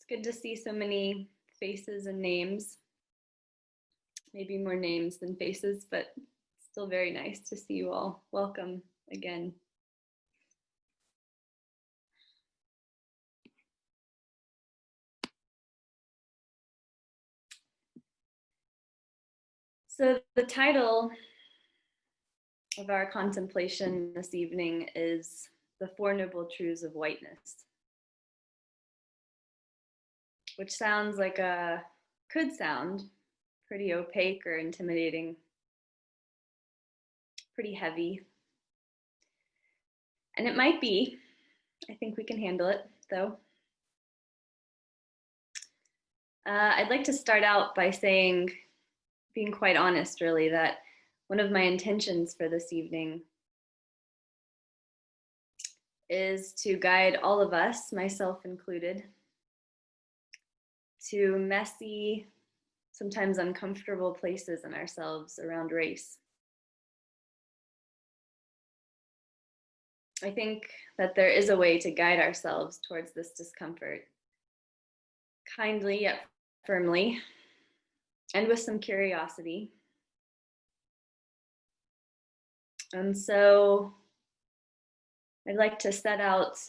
Good to see so many faces and names. Maybe more names than faces, but still very nice to see you all. Welcome again. So the title of our contemplation this evening is The Four Noble Truths of Whiteness, which sounds like could sound pretty opaque or intimidating, pretty heavy. And it might be. I think we can handle it, though. I'd like to start out by saying, being quite honest, really, that one of my intentions for this evening is to guide all of us, myself included, to messy, sometimes uncomfortable places in ourselves around race. I think that there is a way to guide ourselves towards this discomfort, kindly yet firmly, and with some curiosity. And so I'd like to set out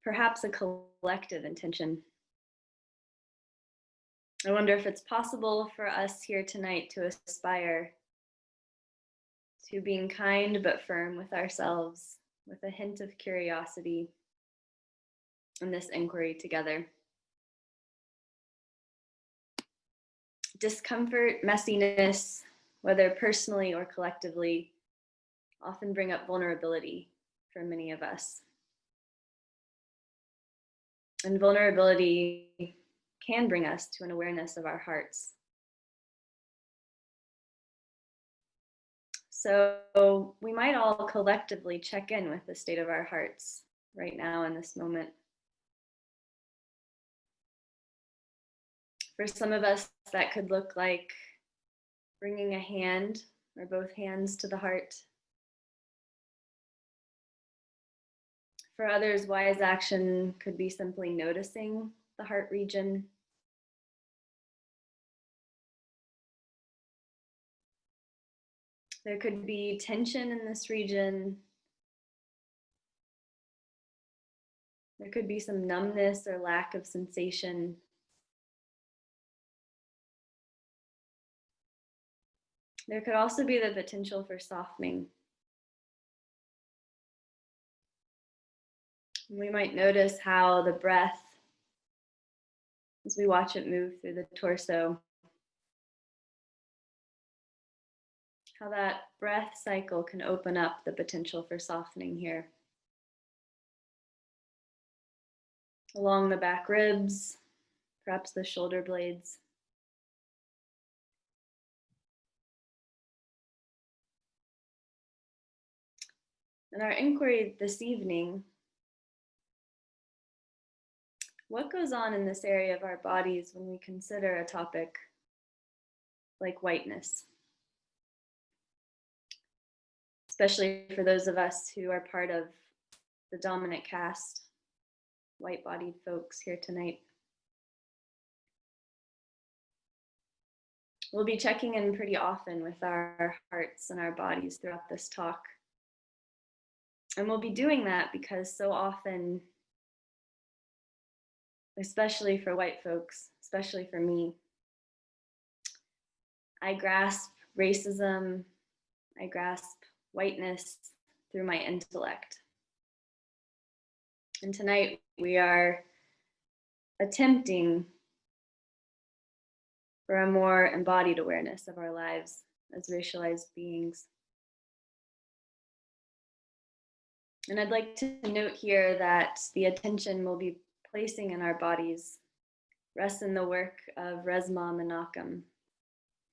perhaps a collective intention. I wonder if it's possible for us here tonight to aspire to being kind but firm with ourselves, with a hint of curiosity in this inquiry together. Discomfort, messiness, whether personally or collectively, often bring up vulnerability for many of us. And vulnerability can bring us to an awareness of our hearts. So we might all collectively check in with the state of our hearts right now in this moment. For some of us, that could look like bringing a hand or both hands to the heart. For others, wise action could be simply noticing the heart region. There could be tension in this region. There could be some numbness or lack of sensation. There could also be the potential for softening. We might notice how the breath, as we watch it move through the torso, how that breath cycle can open up the potential for softening here. Along the back ribs, perhaps the shoulder blades. In our inquiry this evening, what goes on in this area of our bodies when we consider a topic like whiteness? Especially for those of us who are part of the dominant caste, white-bodied folks here tonight. We'll be checking in pretty often with our hearts and our bodies throughout this talk. And we'll be doing that because so often, especially for white folks, especially for me, I grasp racism, I grasp whiteness through my intellect. And tonight we are attempting for a more embodied awareness of our lives as racialized beings. And I'd like to note here that the attention we'll be placing in our bodies rests in the work of Resmaa Menakem,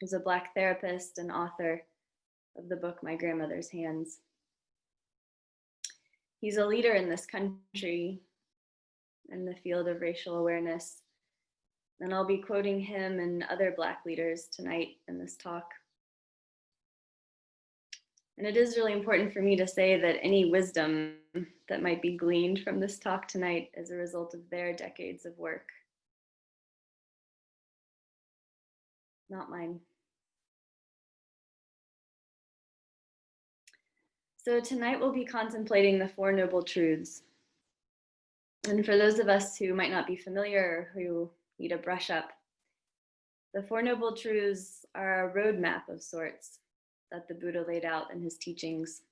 who's a Black therapist and author of the book My Grandmother's Hands. He's a leader in this country in the field of racial awareness, and I'll be quoting him and other Black leaders tonight in this talk. And it is really important for me to say that any wisdom that might be gleaned from this talk tonight is a result of their decades of work not mine. So tonight we'll be contemplating the Four Noble Truths. And for those of us who might not be familiar or who need a brush up, the Four Noble Truths are a roadmap of sorts that the Buddha laid out in his teachings.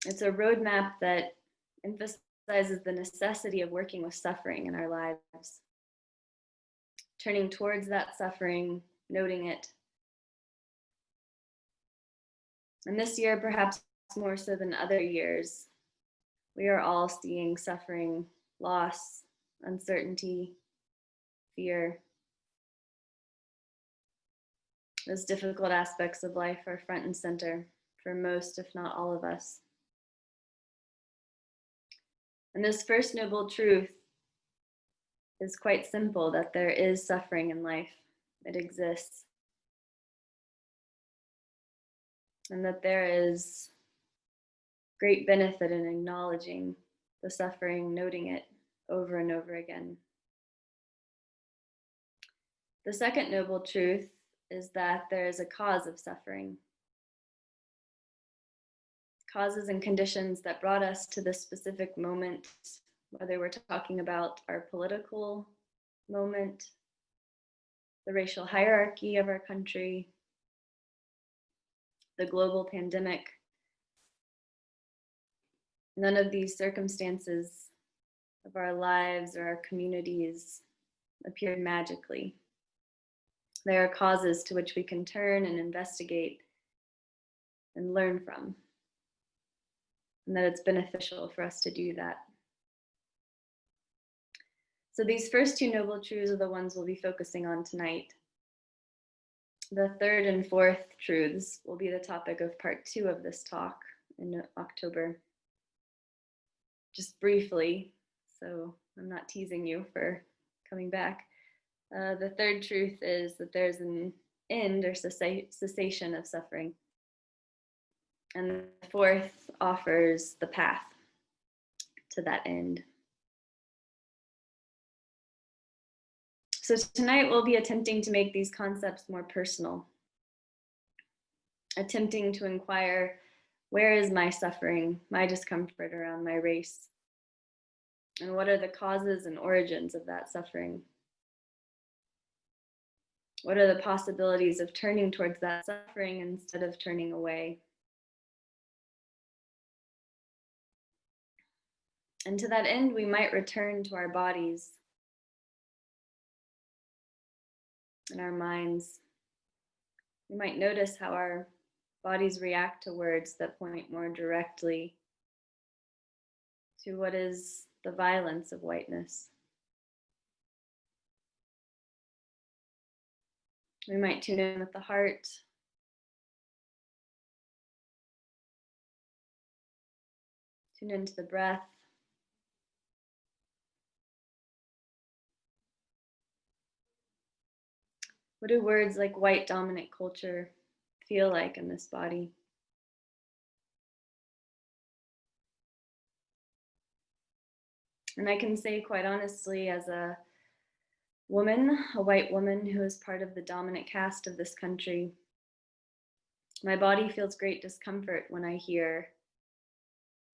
It's a roadmap that emphasizes the necessity of working with suffering in our lives, turning towards that suffering, noting it. And this year, perhaps more so than other years, we are all seeing suffering, loss, uncertainty, fear. Those difficult aspects of life are front and center for most, if not all of us. And this first noble truth is quite simple, that there is suffering in life. It exists. And that there is great benefit in acknowledging the suffering, noting it over and over again. The second noble truth is that there is a cause of suffering. Causes and conditions that brought us to this specific moment, whether we're talking about our political moment, the racial hierarchy of our country, the global pandemic. None of these circumstances of our lives or our communities appeared magically. There are causes to which we can turn and investigate and learn from, and that it's beneficial for us to do that. So these first two noble truths are the ones we'll be focusing on tonight. The third and fourth truths will be the topic of part 2 of this talk in October. Just briefly, so I'm not teasing you for coming back. The third truth is that there's an end or cessation of suffering. And the fourth offers the path to that end. So tonight we'll be attempting to make these concepts more personal, attempting to inquire, where is my suffering, my discomfort around my race? And what are the causes and origins of that suffering? What are the possibilities of turning towards that suffering instead of turning away? And to that end, we might return to our bodies and our minds. We might notice how our bodies react to words that point more directly to what is the violence of whiteness. We might tune in with the heart, tune into the breath. What do words like white dominant culture feel like in this body? And I can say quite honestly, as a woman, a white woman who is part of the dominant caste of this country, my body feels great discomfort when I hear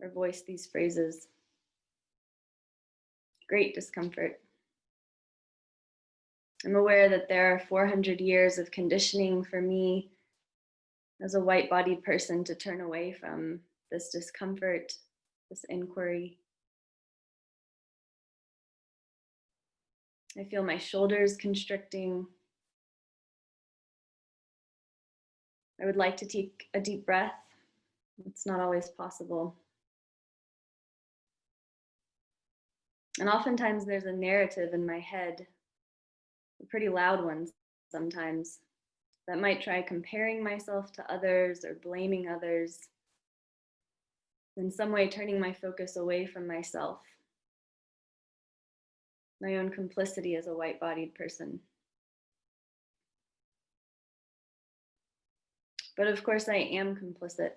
or voice these phrases. Great discomfort. I'm aware that there are 400 years of conditioning for me as a white-bodied person to turn away from this discomfort, this inquiry. I feel my shoulders constricting. I would like to take a deep breath. It's not always possible. And oftentimes there's a narrative in my head, a pretty loud one sometimes, that might try comparing myself to others or blaming others, in some way turning my focus away from myself, my own complicity as a white-bodied person. But of course I am complicit.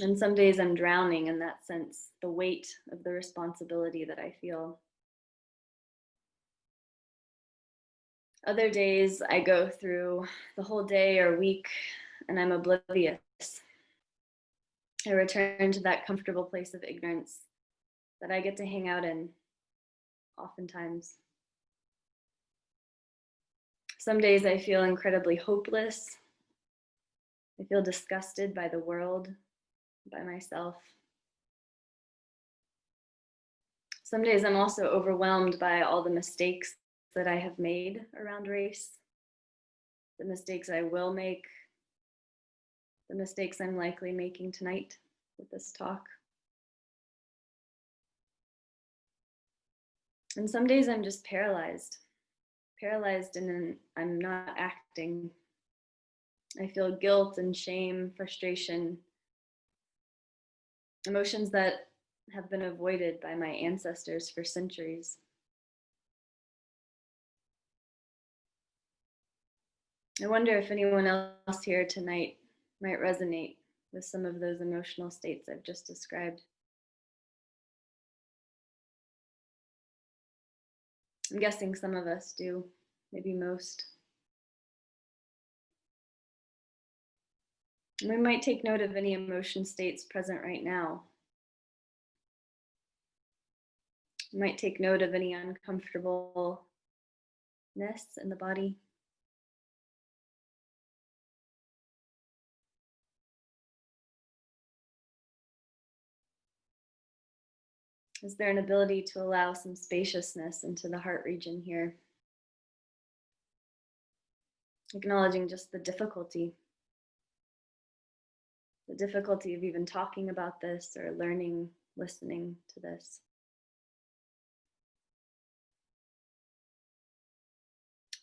And some days I'm drowning in that sense, the weight of the responsibility that I feel. Other days I go through the whole day or week and I'm oblivious. I return to that comfortable place of ignorance that I get to hang out in oftentimes. Some days I feel incredibly hopeless. I feel disgusted by the world, by myself. Some days I'm also overwhelmed by all the mistakes that I have made around race, the mistakes I will make, the mistakes I'm likely making tonight with this talk. And some days I'm just paralyzed and I'm not acting. I feel guilt and shame, frustration, emotions that have been avoided by my ancestors for centuries. I wonder if anyone else here tonight might resonate with some of those emotional states I've just described. I'm guessing some of us do, maybe most. And we might take note of any emotion states present right now. We might take note of any uncomfortableness in the body. Is there an ability to allow some spaciousness into the heart region here? Acknowledging just the difficulty of even talking about this or learning, listening to this.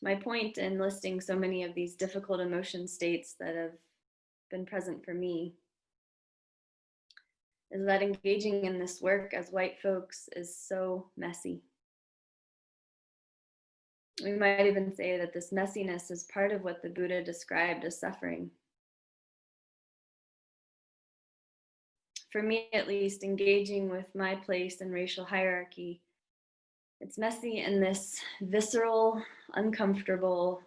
My point in listing so many of these difficult emotion states that have been present for me is that engaging in this work as white folks is so messy. We might even say that this messiness is part of what the Buddha described as suffering. For me, at least, engaging with my place in racial hierarchy, it's messy in this visceral, uncomfortable,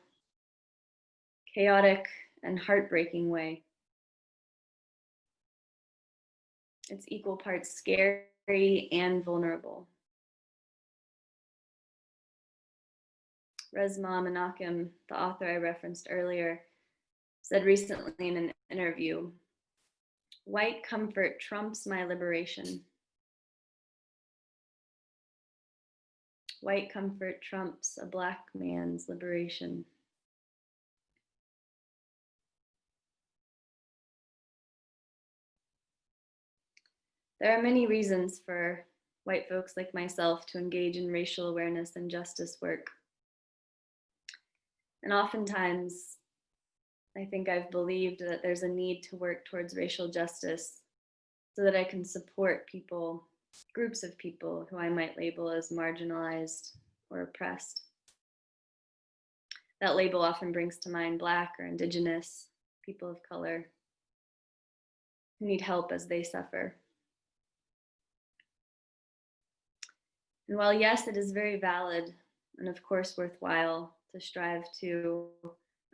chaotic, and heartbreaking way. It's equal parts scary and vulnerable. Resmaa Menakem, the author I referenced earlier, said recently in an interview, "White comfort trumps my liberation. White comfort trumps a Black man's liberation." There are many reasons for white folks like myself to engage in racial awareness and justice work. And oftentimes, I think I've believed that there's a need to work towards racial justice so that I can support people, groups of people who I might label as marginalized or oppressed. That label often brings to mind Black or Indigenous, people of color, who need help as they suffer. And while yes, it is very valid and of course worthwhile to strive to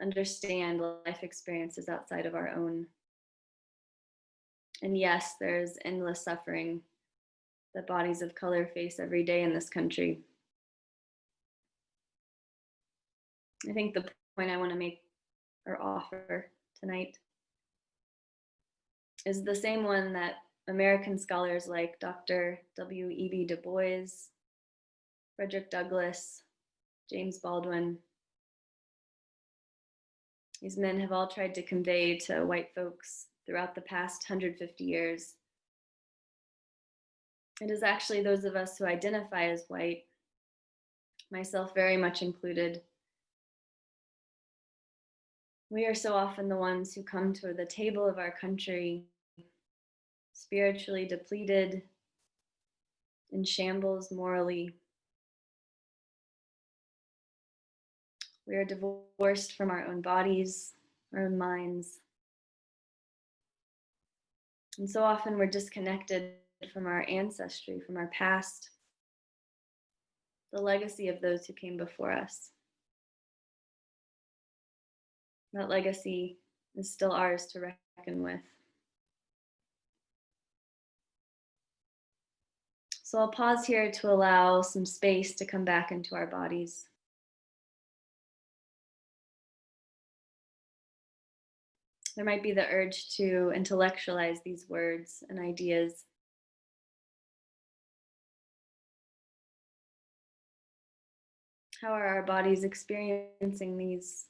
understand life experiences outside of our own. And yes, there's endless suffering that bodies of color face every day in this country. I think the point I want to make or offer tonight is the same one that American scholars like Dr. W.E.B. Du Bois, Frederick Douglass, James Baldwin, these men have all tried to convey to white folks throughout the past 150 years. It is actually those of us who identify as white, myself very much included. We are so often the ones who come to the table of our country spiritually depleted, in shambles morally. We are divorced from our own bodies, our own minds. And so often we're disconnected from our ancestry, from our past, the legacy of those who came before us. That legacy is still ours to reckon with. So I'll pause here to allow some space to come back into our bodies. There might be the urge to intellectualize these words and ideas. How are our bodies experiencing these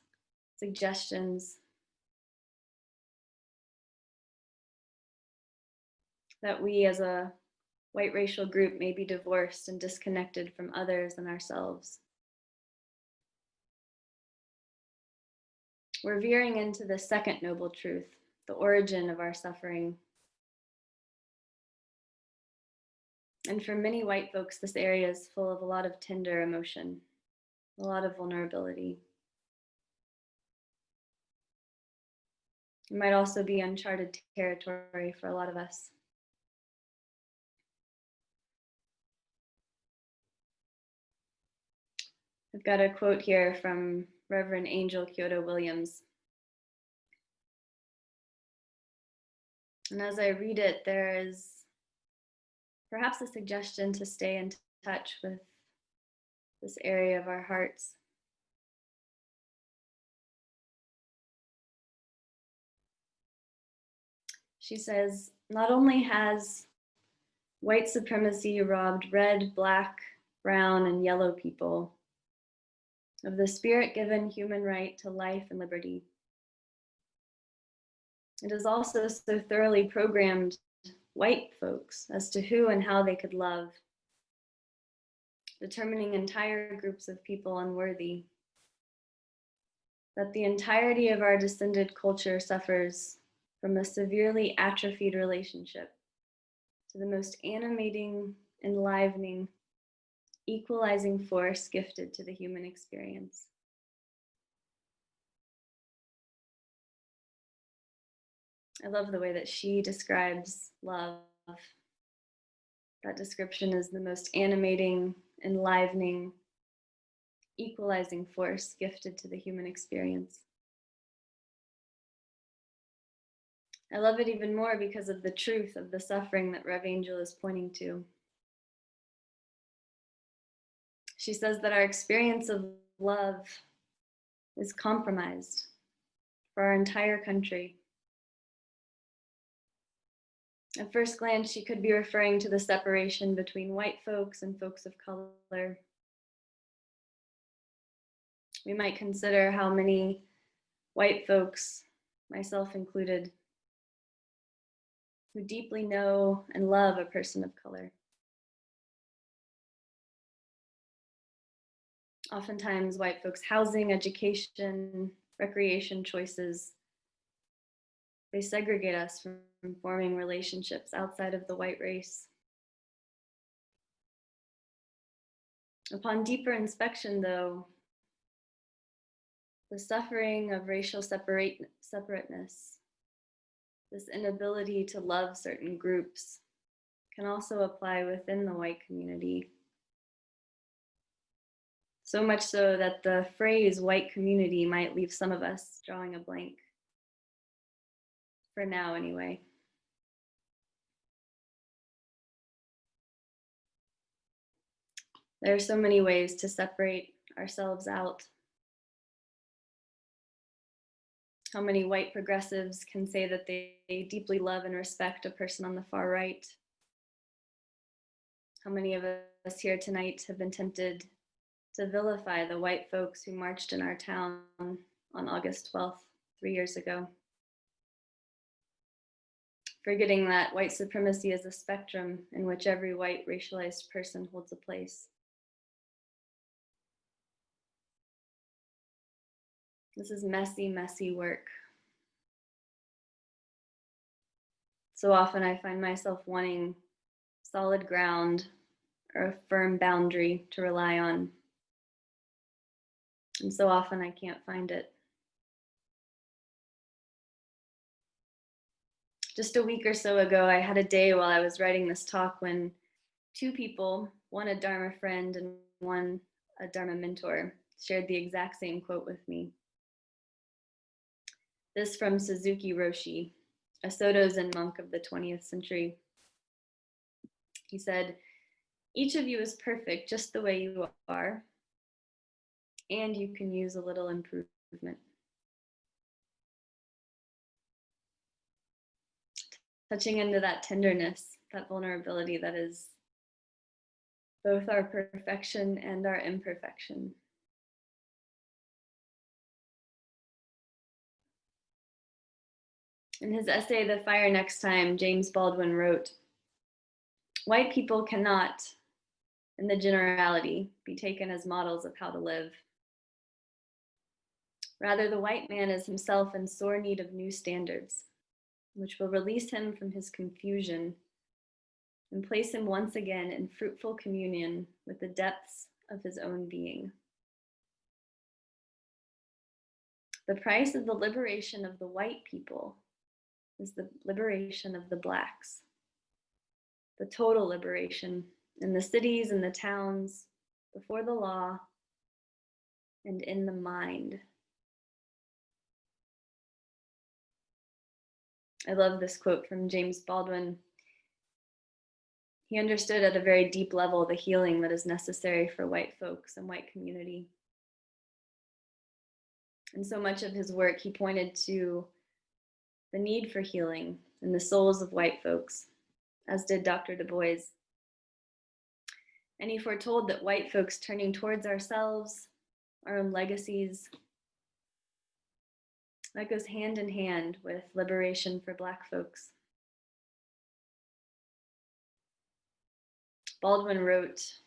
suggestions that we as a white racial group may be divorced and disconnected from others and ourselves? We're veering into the second noble truth, the origin of our suffering. And for many white folks, this area is full of a lot of tender emotion, a lot of vulnerability. It might also be uncharted territory for a lot of us. I've got a quote here from Reverend Angel Kyodo Williams. And as I read it, there is perhaps a suggestion to stay in touch with this area of our hearts. She says, not only has white supremacy robbed red, black, brown, and yellow people of the spirit-given human right to life and liberty, it has also so thoroughly programmed white folks as to who and how they could love, determining entire groups of people unworthy, that the entirety of our descended culture suffers from a severely atrophied relationship to the most animating, enlivening, equalizing force gifted to the human experience. I love the way that she describes love. That description is the most animating, enlivening, equalizing force gifted to the human experience. I love it even more because of the truth of the suffering that Rev Angel is pointing to. She says that our experience of love is compromised for our entire country. At first glance, she could be referring to the separation between white folks and folks of color. We might consider how many white folks, myself included, who deeply know and love a person of color. Oftentimes, white folks' housing, education, recreation choices, they segregate us from forming relationships outside of the white race. Upon deeper inspection, though, the suffering of racial separateness, this inability to love certain groups, can also apply within the white community. So much so that the phrase white community might leave some of us drawing a blank. For now, anyway. There are so many ways to separate ourselves out. How many white progressives can say that they deeply love and respect a person on the far right? How many of us here tonight have been tempted to vilify the white folks who marched in our town on August 12th, 3 years ago? Forgetting that white supremacy is a spectrum in which every white racialized person holds a place. This is messy, messy work. So often I find myself wanting solid ground or a firm boundary to rely on. And so often I can't find it. Just a week or so ago, I had a day while I was writing this talk when two people, one a Dharma friend and one a Dharma mentor, shared the exact same quote with me. This from Suzuki Roshi, a Soto Zen monk of the 20th century. He said, "Each of you is perfect just the way you are, and you can use a little improvement." Touching into that tenderness, that vulnerability that is both our perfection and our imperfection. In his essay, The Fire Next Time, James Baldwin wrote, "White people cannot, in the generality, be taken as models of how to live. Rather, the white man is himself in sore need of new standards, which will release him from his confusion and place him once again in fruitful communion with the depths of his own being. The price of the liberation of the white people is the liberation of the blacks, the total liberation in the cities and the towns, before the law, and in the mind." I love this quote from James Baldwin. He understood at a very deep level the healing that is necessary for white folks and white community. In so much of his work, he pointed to the need for healing in the souls of white folks, as did Dr. Du Bois. And he foretold that white folks turning towards ourselves, our own legacies, that goes hand in hand with liberation for Black folks. Baldwin wrote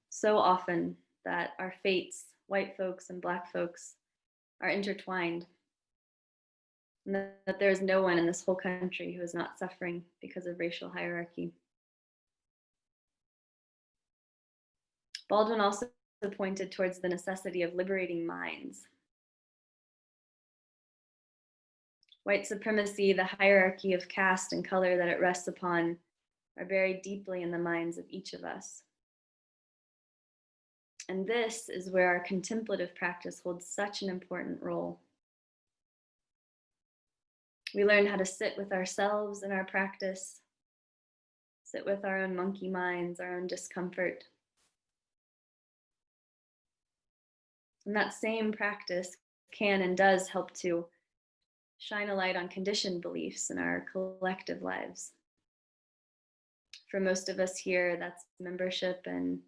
so often that our fates, white folks and Black folks, are intertwined, and that there is no one in this whole country who is not suffering because of racial hierarchy. Baldwin also pointed towards the necessity of liberating minds. White supremacy, the hierarchy of caste and color that it rests upon, are buried deeply in the minds of each of us. And this is where our contemplative practice holds such an important role. We learn how to sit with ourselves in our practice, sit with our own monkey minds, our own discomfort. And that same practice can and does help to shine a light on conditioned beliefs in our collective lives. For most of us here, that's membership in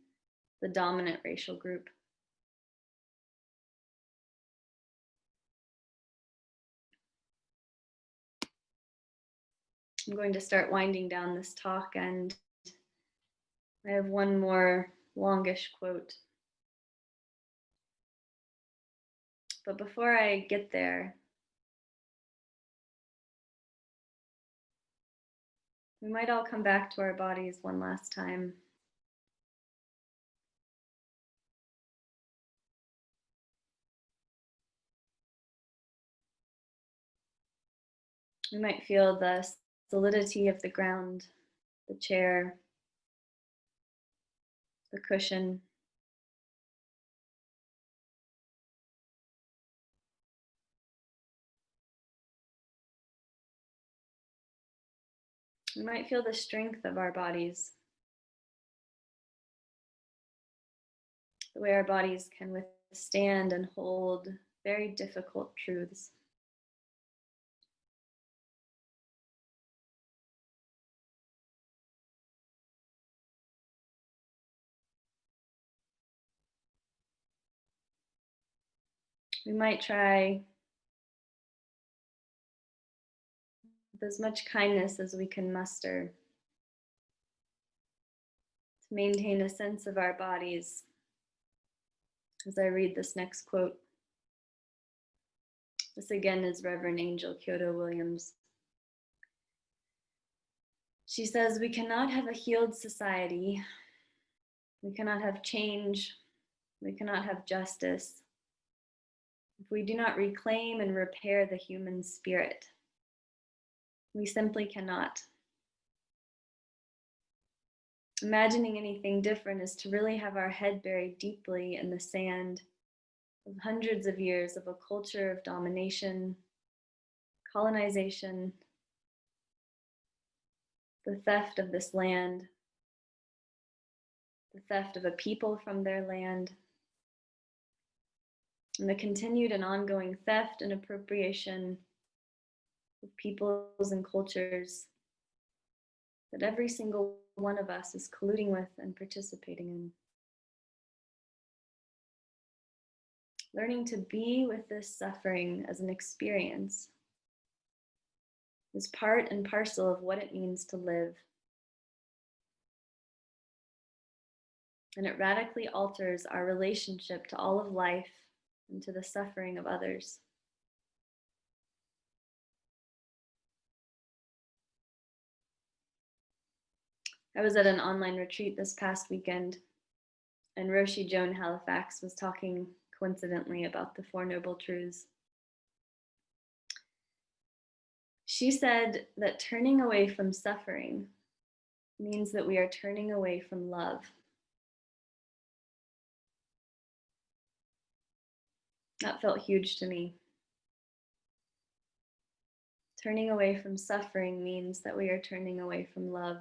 the dominant racial group. I'm going to start winding down this talk, and I have one more longish quote. But before I get there, we might all come back to our bodies one last time. We might feel the solidity of the ground, the chair, the cushion. We might feel the strength of our bodies, the way our bodies can withstand and hold very difficult truths. We might try with as much kindness as we can muster to maintain a sense of our bodies as I read this next quote. This again is Reverend Angel Kyodo Williams. She says, "We cannot have a healed society. We cannot have change. We cannot have justice if we do not reclaim and repair the human spirit. We simply cannot. Imagining anything different is to really have our head buried deeply in the sand of hundreds of years of a culture of domination, colonization, the theft of this land, the theft of a people from their land, and the continued and ongoing theft and appropriation of peoples and cultures that every single one of us is colluding with and participating in. Learning to be with this suffering as an experience is part and parcel of what it means to live. And it radically alters our relationship to all of life and to the suffering of others. I was at an online retreat this past weekend, and Roshi Joan Halifax was talking coincidentally about the Four Noble Truths. She said that turning away from suffering means that we are turning away from love. That felt huge to me. Turning away from suffering means that we are turning away from love.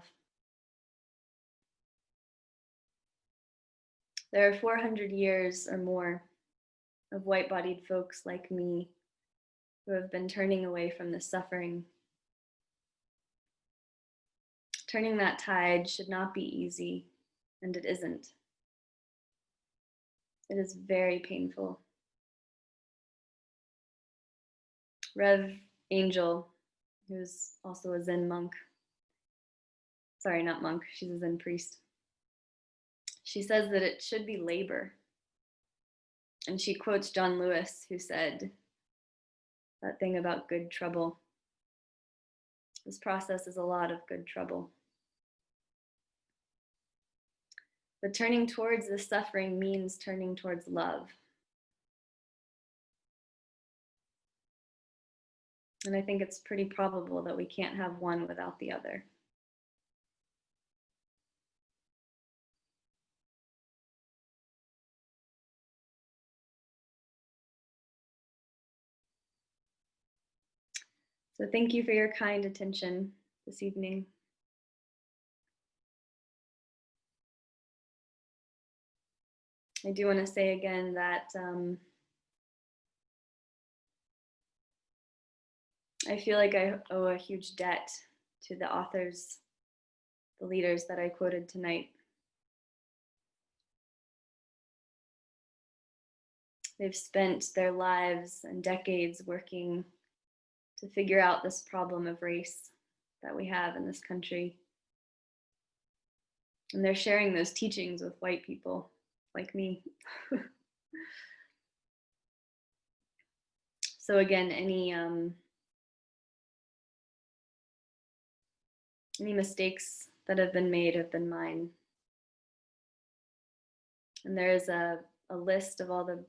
There are 400 years or more of white-bodied folks like me who have been turning away from the suffering. Turning that tide should not be easy, and it isn't. It is very painful. Rev Angel, who's also a Zen monk, sorry, not monk, she's a Zen priest. She says that it should be labor. And she quotes John Lewis, who said that thing about good trouble. This process is a lot of good trouble. But turning towards the suffering means turning towards love. And I think it's pretty probable that we can't have one without the other. So thank you for your kind attention this evening. I do want to say again that I feel like I owe a huge debt to the authors, the leaders that I quoted tonight. They've spent their lives and decades working to figure out this problem of race that we have in this country. And they're sharing those teachings with white people like me. So again, any mistakes that have been made have been mine. And there is a list of all the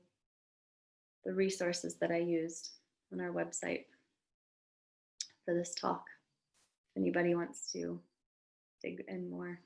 resources that I used on our website for this talk, if anybody wants to dig in more.